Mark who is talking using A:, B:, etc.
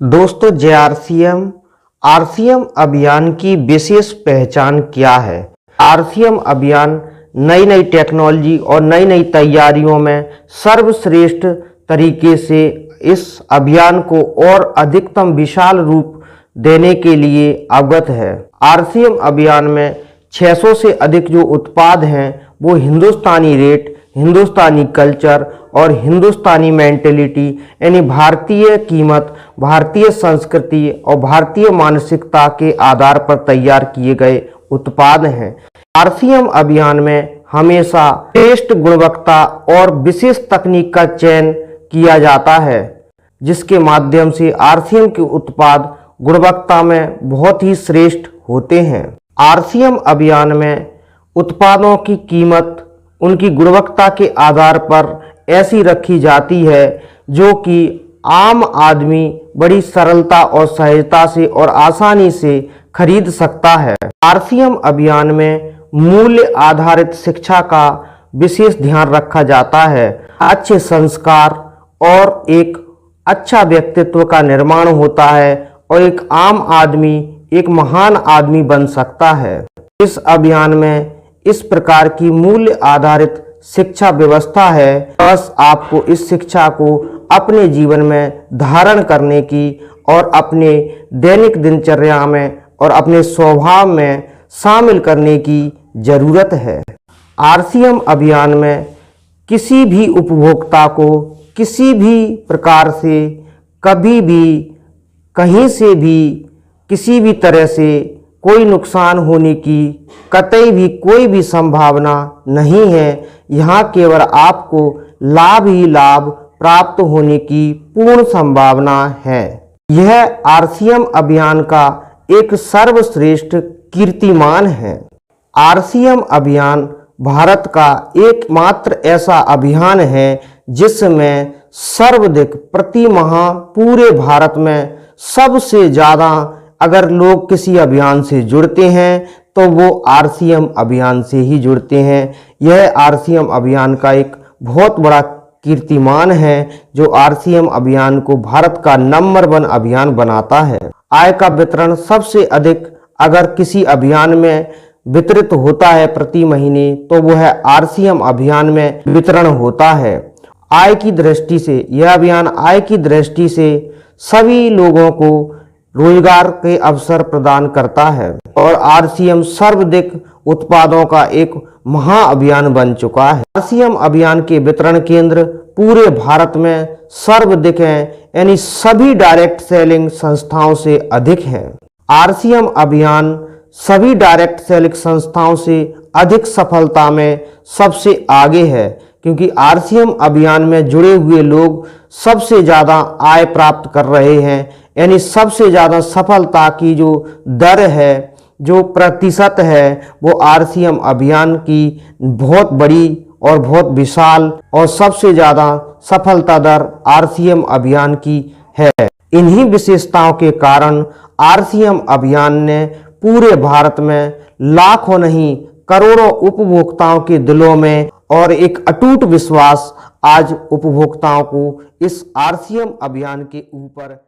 A: दोस्तों आरसीएम अभियान की विशेष पहचान क्या है। आरसीएम अभियान नई नई टेक्नोलॉजी और नई नई तैयारियों में सर्वश्रेष्ठ तरीके से इस अभियान को और अधिकतम विशाल रूप देने के लिए अवगत है। आरसीएम अभियान में 600 से अधिक जो उत्पाद हैं वो हिंदुस्तानी रेट, हिंदुस्तानी कल्चर और हिंदुस्तानी मेंटेलिटी यानी भारतीय कीमत, भारतीय संस्कृति और भारतीय मानसिकता के आधार पर तैयार किए गए उत्पाद हैं। आरसीएम अभियान में हमेशा श्रेष्ठ गुणवत्ता और विशेष तकनीक का चयन किया जाता है, जिसके माध्यम से आरसीएम के उत्पाद गुणवत्ता में बहुत ही श्रेष्ठ होते हैं। आरसीएम अभियान में उत्पादों की कीमत उनकी गुणवत्ता के आधार पर ऐसी रखी जाती है जो कि आम आदमी बड़ी सरलता और सहजता से और आसानी से खरीद सकता है। आरसीएम अभियान में मूल्य आधारित शिक्षा का विशेष ध्यान रखा जाता है। अच्छे संस्कार और एक अच्छा व्यक्तित्व का निर्माण होता है और एक आम आदमी एक महान आदमी बन सकता है। इस अभियान में इस प्रकार की मूल्य आधारित शिक्षा व्यवस्था है। बस आपको इस शिक्षा को अपने जीवन में धारण करने की और अपने दैनिक दिनचर्या में और अपने स्वभाव में शामिल करने की जरूरत है। आरसीएम अभियान में किसी भी उपभोक्ता को किसी भी प्रकार से कभी भी कहीं से भी किसी भी तरह से कोई नुकसान होने की कतई भी कोई भी संभावना नहीं है। यहाँ केवल आपको लाभ ही लाभ प्राप्त होने की पूर्ण संभावना है। यह आरसीएम अभियान का एक सर्वश्रेष्ठ कीर्तिमान है। आरसीएम अभियान भारत का एकमात्र ऐसा अभियान है जिसमें सर्वाधिक प्रति माह पूरे भारत में सबसे ज़्यादा अगर लोग किसी अभियान से जुड़ते हैं तो वो आरसीएम अभियान से ही जुड़ते हैं। यह आरसीएम अभियान का एक बहुत बड़ा कीर्तिमान है जो आरसीएम अभियान को भारत का नंबर 1 अभियान बनाता है। आय का वितरण सबसे अधिक अगर किसी अभियान में वितरित होता है प्रति महीने तो वह आरसीएम अभियान में वितरण होता है। आय की दृष्टि से यह अभियान आय की दृष्टि से सभी लोगों को रोजगार के अवसर प्रदान करता है और आरसीएम सर्वाधिक उत्पादों का एक महाअभियान बन चुका है। आरसीएम अभियान के वितरण केंद्र पूरे भारत में सर्वाधिक हैं, यानी सभी डायरेक्ट सेलिंग संस्थाओं से अधिक हैं। आरसीएम अभियान सभी डायरेक्ट सेलिंग संस्थाओं से अधिक सफलता में सबसे आगे है, क्योंकि आरसीएम अभियान में जुड़े हुए लोग सबसे ज़्यादा आय प्राप्त कर रहे हैं, यानी सबसे ज़्यादा सफलता की जो दर है, जो प्रतिशत है, वो आरसीएम अभियान की बहुत बड़ी और बहुत विशाल और सबसे ज़्यादा सफलता दर आरसीएम अभियान की है। इन्हीं विशेषताओं के कारण आरसीएम अभियान ने पूरे भारत में लाखों नहीं करोड़ों उपभोक्ताओं के दिलों में और एक अटूट विश्वास आज उपभोक्ताओं को इस आरसीएम अभियान के ऊपर